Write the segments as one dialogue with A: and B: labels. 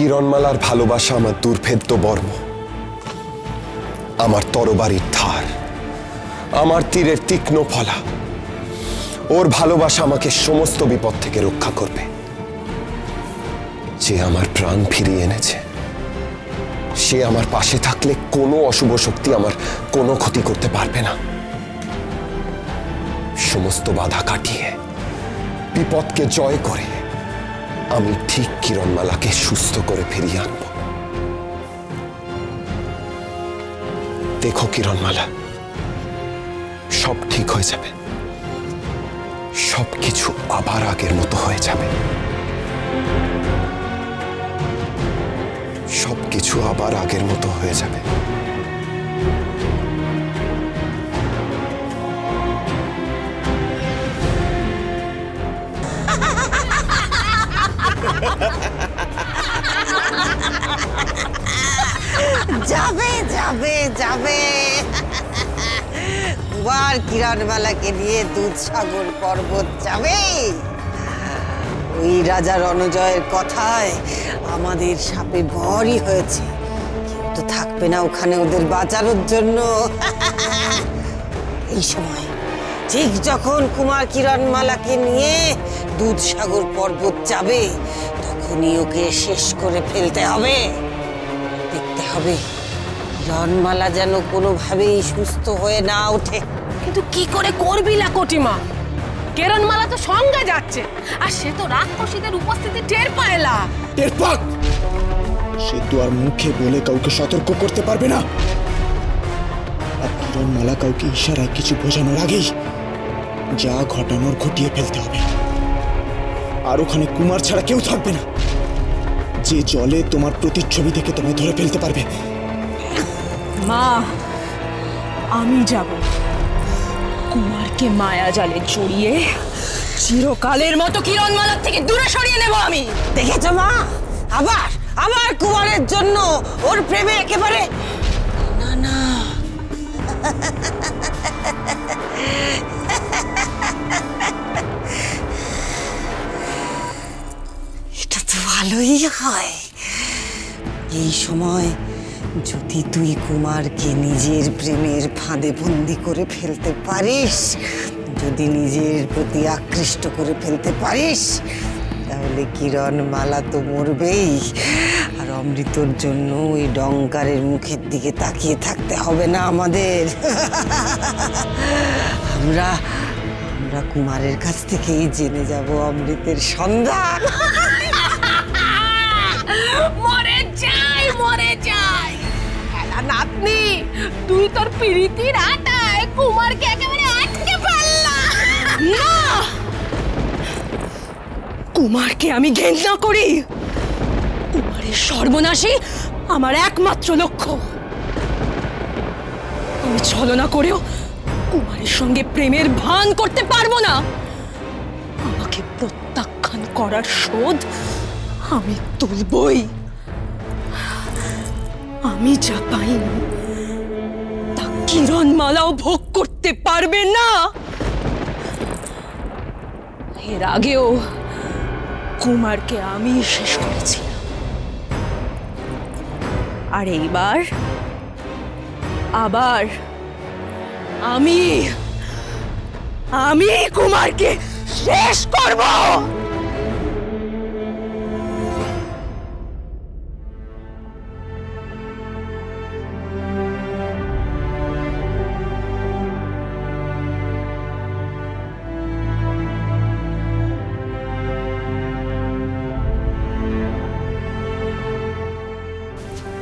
A: কিরণমালার ভালোবাসা আমার দুর্ভেদ্য বর্ম, আমার তরবারির ধার, আমার তীরের তীক্ষ্ণ ফলা। ওর ভালোবাসা আমাকে সমস্ত বিপদ থেকে রক্ষা করবে। যে আমার প্রাণ ফিরিয়ে এনেছে, সে আমার পাশে থাকলে কোনো অশুভ শক্তি আমার কোনো ক্ষতি করতে পারবে না। সমস্ত বাধা কাটিয়ে, বিপদকে জয় করে আমি ঠিক কিরণমালাকে সুস্থ করে ফিরিয়ে আনব। দেখো কিরণমালা, সব ঠিক হয়ে যাবে, সবকিছু আবার আগের মতো হয়ে যাবে, সবকিছু আবার আগের মতো হয়ে যাবে।
B: যাবে যাবে যাবে কুমার কিরণমালাকে নিয়ে দুধসাগর পর্বত যাবে। ওই রাজা রণজয়ের কথায় আমাদের সাপে ভরই হয়েছে, কেউ তো থাকবে না ওখানে ওদের বাঁচানোর জন্য। এই সময় ঠিক যখন কুমার কিরণমালাকে নিয়ে দুধসাগর পর্বত যাবে, তখনই ওকে শেষ করে ফেলতে হবে। দেখতে হবে কিরণমালা যেন কোনোভাবেই সুস্থ হয়ে না ওঠে।
C: কিন্তু কি করে করবি লাকটিমা? কিরণমালা তো সঙ্গে যাচ্ছে, আর সে তো রাক্ষসীদের উপস্থিতি টের পায় না।
D: টের পাক, সে তো আর মুখে বলে কাউকে সতর্ক করতে পারবে না। আর কিরণমালা কাউকে ইশারায় কিছু বোঝানোর আগেই যা ঘটানোর ঘটিয়ে ফেলতে হবে। আর ওখানে কুমার ছাড়া কেউ থাকবে না, যে জলে তোমার প্রতিচ্ছবি থেকে তোমায় ধরে ফেলতে পারবে।
C: মা, আমি যাব। কুমারকে মায়া জালে জড়িয়ে চিরকালের মতো কিরণমালার থেকে দূরে সরিয়ে নেব আমি।
B: দেখেছো মা, আবার আবার কুমারের জন্য ওর প্রেমে একেবারে না না। এটা তো ভালোই হয়। এই সময় যদি তুই কুমারকে নিজের প্রেমের ফাঁদে বন্দি করে ফেলতে পারিস, যদি নিজের প্রতি আকৃষ্ট করে ফেলতে পারিস, তাহলে কিরণমালা তো মরবেই, আর অমৃতর জন্য ওই ডঙ্কারের মুখের দিকে তাকিয়ে থাকতে হবে না আমাদের। আমরা আমরা কুমারের কাছ থেকেই জেনে যাব অমৃতের সন্ধান।
C: মরে যাই, মরে যাই। হেলা নাতনি, তুই তোর প্রীতির আটায় কুমারকে একেবারে আটকে ফেললা। না, কুমারকে আমি ঘেন্না করি। কুমারের সর্বনাশই আমার একমাত্র লক্ষ্য। আমি ছলনা করেও কুমারের সঙ্গে প্রেমের ভান করতে পারবো না। আমাকে প্রত্যাখ্যান করার শোধ আমি তুলবই। আমি যা পাইনি তা কিরণমালাও ভোগ করতে পারবে না। এর আগেও কুমারকে আমি শেষ করেছিলাম, আর এইবার আবার আমি কুমারকে শেষ করব।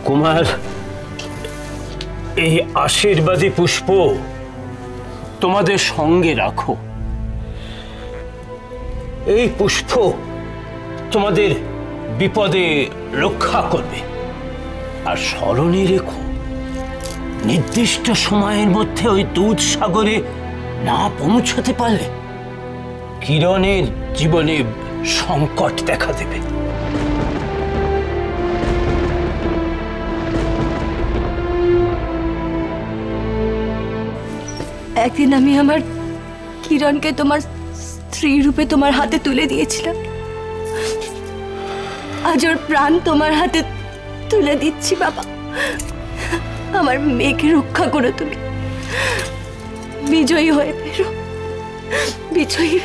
E: কুমার, এই আশীর্বাদী পুষ্প তোমাদের সঙ্গে রাখো। এই পুষ্প তোমাদের বিপদে রক্ষা করবে। আর স্মরণে রেখো, নির্দিষ্ট সময়ের মধ্যে ওই দুধসাগরে না পৌঁছতে পারলে কিরণের জীবনে সংকট দেখা দেবে।
F: একদিন আমি আমার কিরণকে তোমার স্ত্রী রূপে তোমার হাতে তুলে দিয়েছিলাম। আজ ওর প্রাণ তোমার হাতে তুলে দিচ্ছি বাবা। আমার মেয়েকে রক্ষা করো তুমি, বিজয়ী হয়ে বেরো, বিজয়ী।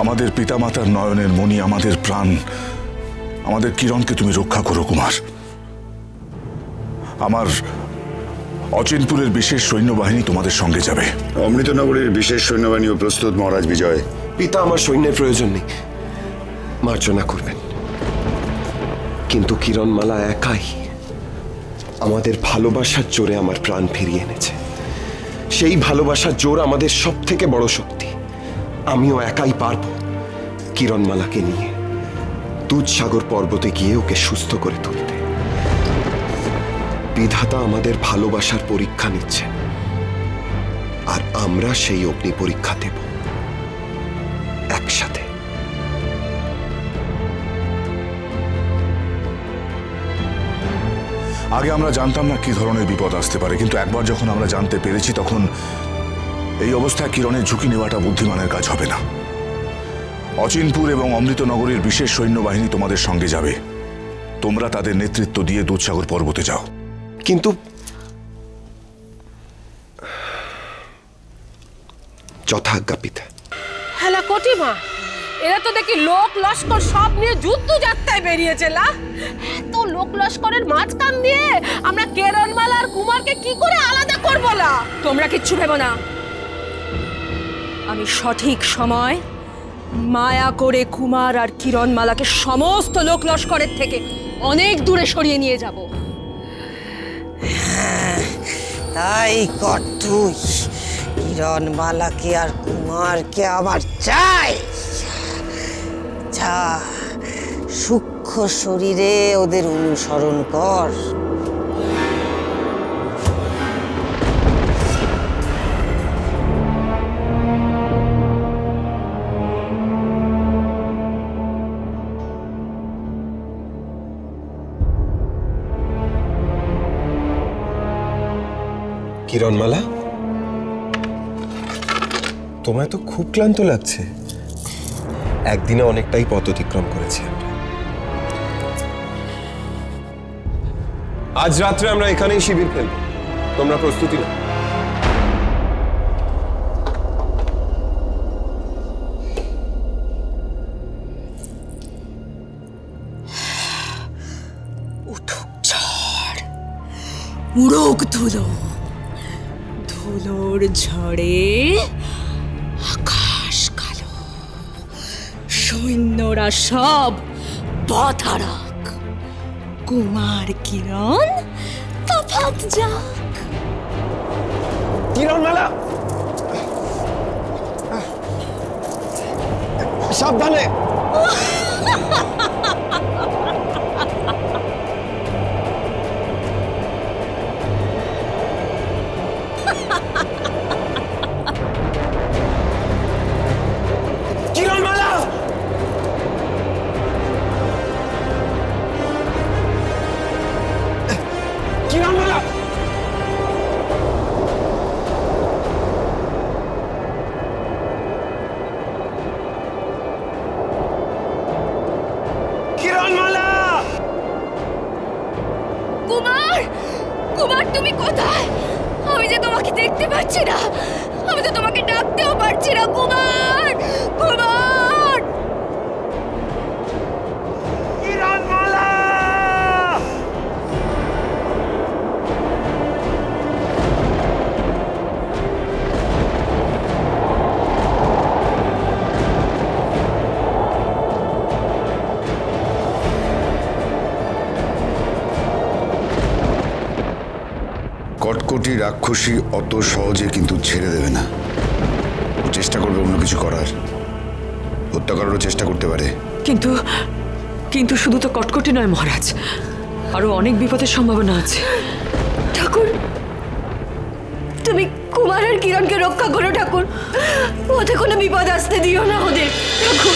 G: আমাদের পিতামাতার নয়নের মণি, আমাদের প্রাণ, আমাদের কিরণকে তুমি রক্ষা করো কুমার। আমার অচিনপুরের বিশেষ সৈন্যবাহিনী তোমাদের সঙ্গে যাবে।
H: অমৃতনগরীর বিশেষ সৈন্যবাহিনীও প্রস্তুত মহারাজ বিজয়।
A: পিতা, আমার সৈন্যের প্রয়োজন নেই, মার্জনা করবেন। কিন্তু কিরণমালা একাই আমাদের ভালোবাসার জোরে আমার প্রাণ ফিরিয়ে এনেছে। সেই ভালোবাসার জোর আমাদের সব থেকে বড় শক্তি। আমিও একাই পারবো কিরণমালাকে নিয়ে দুধসাগর পর্বতে গিয়ে ওকে সুস্থ করে তুলতে। বিধাতা আমাদের ভালোবাসার পরীক্ষা নিচ্ছে, আর আমরা সেই অগ্নি পরীক্ষা দেব একসাথে।
G: আগে আমরা জানতাম না কি ধরনের বিপদ আসতে পারে, কিন্তু একবার যখন আমরা জানতে পেরেছি তখন এই অবস্থায় কিরণের ঝুঁকি নেওয়াটা বুদ্ধিমানের কাজ হবে না। অচিনপুর এবং অমৃতনগরীর বিশেষ সৈন্যবাহিনী তোমাদের সঙ্গে যাবে। তোমরা তাদের নেতৃত্ব দিয়ে দুধসাগর পর্বতে যাও।
A: কিন্তু যথাজ্ঞা পিতা।
I: হেলা কটিমা, এরা তো দেখি লোক লস্কর সব নিয়ে যুদ্ধ যাত্রায় বেরিয়েছে। এত লোক লস্করের মাঝখান দিয়ে আমরা কিরণমালা আর কুমারকে কি করে আলাদা করবো?
C: তোমরা কিচ্ছু ভেবো না, আমি সঠিক সময় মায়া করে কুমার আর কিরণমালাকে সমস্ত লোক লস্করের থেকে অনেক দূরে সরিয়ে নিয়ে যাব।
B: তাই কর তুই। কিরণমালাকে আর কুমারকে আমার চাই। যা, সূক্ষ্ম শরীরে ওদের অনুসরণ কর।
A: কিরণমালা, তোমায় তো খুব ক্লান্ত লাগছে। একদিনে অনেকটাই পথ অতিক্রম করেছি আমরা। আজ রাত্রে আমরা এখানেই শিবির ফেলব। তোমরা প্রস্তুতি নাও।
C: উঠুক ঝড়, উড়ুক ধুলো, ধুলোর ঝড়ে আকাশ কালো, সৈন্যরা সব পথ হারাক, কুমার কিরণ তফাৎ যাক।
A: কিরণমালা, সাবধানে। কিরণমালা, কিরণমালা, কিরণমালা।
F: কুমার, কুমার তুমি কোথায়? আমি যে তোমাকে দেখতে পাচ্ছি না, আমি তো তোমাকে ডাকতেও পারছি না। কুমার, কুমার,
A: কিরণমালা,
H: কটকটি রাক্ষসী অত সহজে কিন্তু ছেড়ে দেবে না। ও চেষ্টা করবে অন্য কিছু করার, হত্যা করারও চেষ্টা করতে পারে।
J: কিন্তু কিন্তু শুধু তো কটকটি নয় মহারাজ, আরো অনেক বিপদের সম্ভাবনা আছে।
F: ঠাকুর, তুমি কুমার আর কিরণকে রক্ষা করো ঠাকুর। ওতে কোনো বিপদ আসতে দিও না ওদের ঠাকুর।